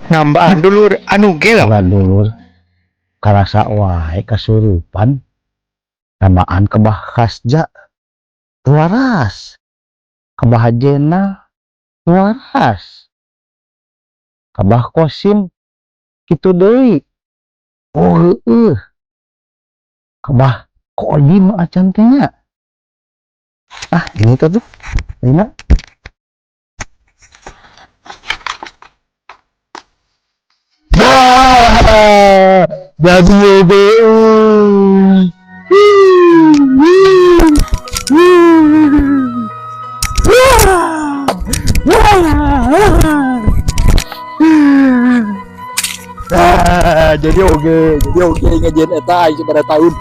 Ngambaan dulur anu ge lah. Bukan dulur karasa wae kasurupan namaan kebah kasja waras kebah jena waras kebah kosim kitu deui oh heueuh kebah kodim acan teh nya ini tuh ayeuna jadi jadi oge ngajian eta aing pada tahun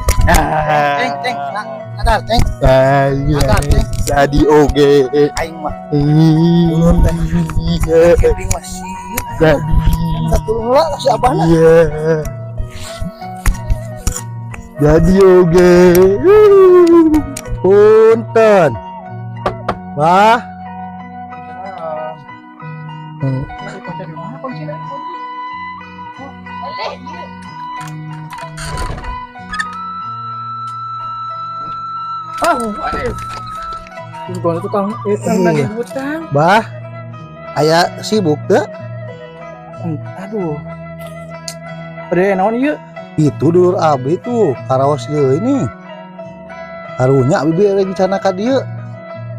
Ceng, sadar, Ceng. jadi oge Aing mah ulun keping masih. Satu heula si abahna. jadi oge punten bah Masih kunci di mana kuncinya? Tukang lagi butang. bah aya sibuk teh Aduh. Pada naon ieu? itu dulur abi tuh karaos deui ini karunya abi lagi rencana ka dieu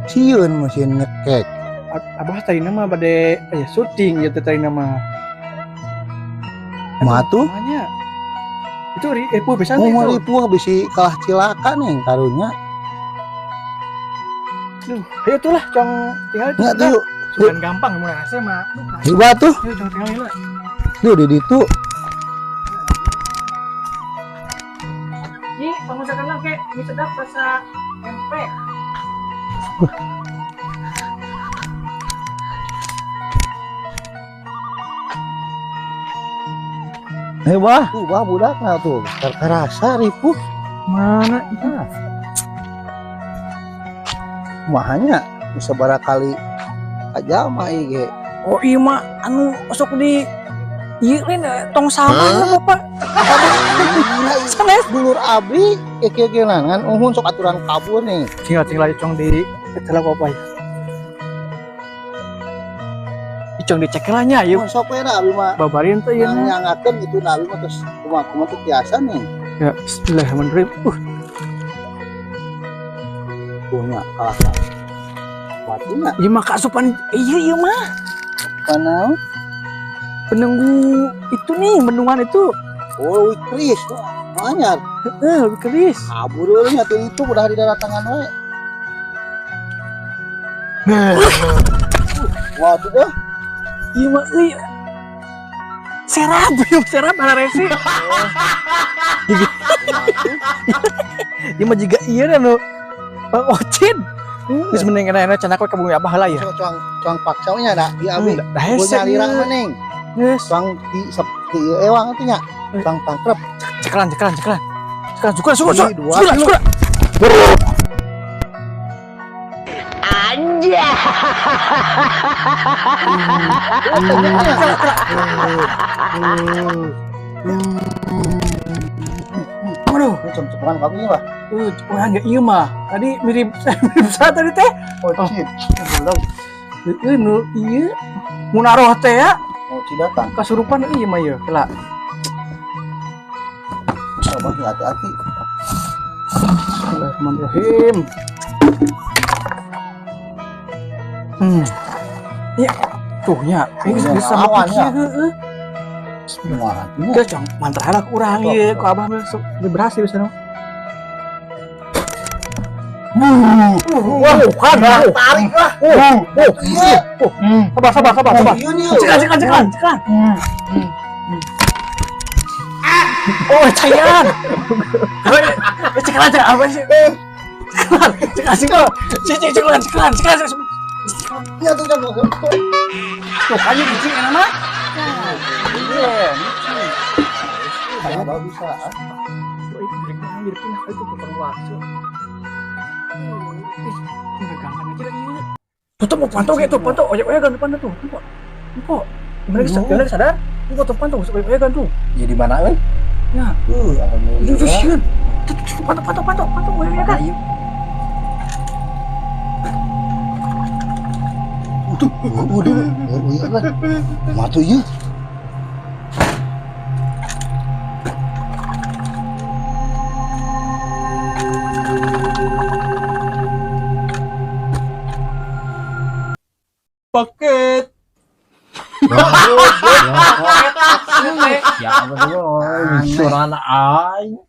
sieun mesin nyekek Abah tadi nama bade syuting ya tadi nama. mah tuh Namanya. Itu Ripu bisa mau ripuh bisi kalah cilaka nih karunya Duh, ayo itulah cong tinggal itu. nya tuh yuk Sudah gampang mau rasa mah. hebat tuh Ayo cong tinggal heula. tuh di ditu Ih, pamasakan lang kayak mie sedap rasa tempe. bah tuh bah budakna tuh karasa ripuh Mana? mahanya bisa barakali aja mah ge Oh iya mah anu masuk di iya lain tong sama bapak. sanes dulur abi kieu nangan uhun sok aturan kabur nih Tinggal cong di telah apa ya? Icong dicekelanya yuk. sok we da abi mah Babarin tuh ya. nyangakeun gitu na abi mah terus kumaha tuh biasa nih Ya bismillahirrahmanirrahim. punya kalah watunya Iya mah kasupan iya mah. panau Penunggu itu nih bendungan itu. oh Kris anyar Lebih keris. kabur euy nya tuh itu udah di daratangan we wah tuh dah Iya mah iya. Serap ala resi. Iya mah juga iya anu Bang Ocin. Geus mending enak cenah kowe ka bumi Abah lah ya. cuang paksa nya da di abi Dah hese nyalira maneng Geus. cuang di seperti ewang itu nya cuang tangkrep Cekelan. Syukur. Aduh, cepat kamu bah orang nggak iya mah. Tadi mirip saya tadi teh. oh cid Nu iya. Munaroh teh ya. oh cidatang Kasurupan iya mah ya. Kela. sama hati-hati Bismillahirrahmanirrahim. Iya. Tuh nya. Ini bisa awannya. heeh. semua Geus cong mantra halak urang ieu ku Abah mah sok berhasil sana. Wah, kan tarik lah Sabar. Cekan. Oh, cairan. Cekan apa sih? Cekan. ya tuh kan Tuh, kayu kucing enak mah. Iya, kayak bisa Jadi pindah itu tukang waktu. Pegangan aja lagi. Tuh mau pantau kayak tuh, pantau. Oyak kan depan tuh. Tuh. Gimana sadar? Gua tuh pantau supaya kan tuh. Ya di mana euy? Ya. Alhamdulillah. Itu sieun. Pantau ya kan. Ayo. Iya kan. Matu ieu. Paket. Ya, ya, ya, ya, ya, ya, ya,